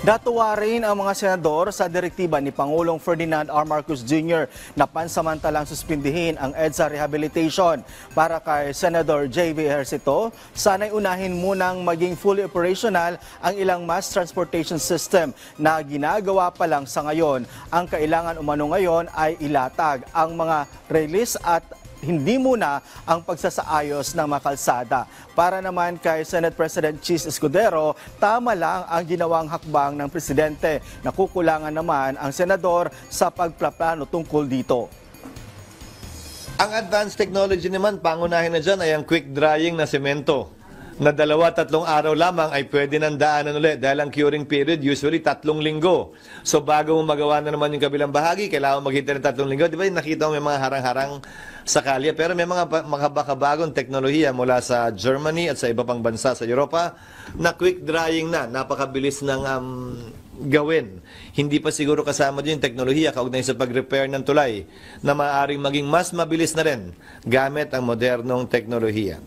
Natuwa rin ang mga senador sa direktiba ni Pangulong Ferdinand R. Marcos Jr. na pansamantalang suspindihin ang EDSA rehabilitation. Para kay Senador J.V. Ejercito, sana'y unahin munang maging fully operational ang ilang mass transportation system na ginagawa pa lang sa ngayon. Ang kailangan umano ngayon ay ilatag ang mga release at hindi muna ang pagsasaayos ng mga kalsada. Para naman kay Senate President Chis Escudero, tama lang ang ginawang hakbang ng presidente. Nakukulangan naman ang senador sa pagplaplano tungkol dito. Ang advanced technology naman, pangunahin na dyan ay ang quick drying na semento na 2-3 araw lamang ay pwede nang daanan ulit dahil ang curing period usually 3 linggo. So bago mo magawa na naman yung kabilang bahagi, kailangan maghintay ng 3 linggo. Di ba nakita mo may mga harang-harang sa kalye, pero may mga makabagong teknolohiya mula sa Germany at sa iba pang bansa sa Europa na quick drying na, napakabilis ng gawin. Hindi pa siguro kasama din yung teknolohiya kaugnay sa pag-repair ng tulay na maaaring maging mas mabilis na rin gamit ang modernong teknolohiya.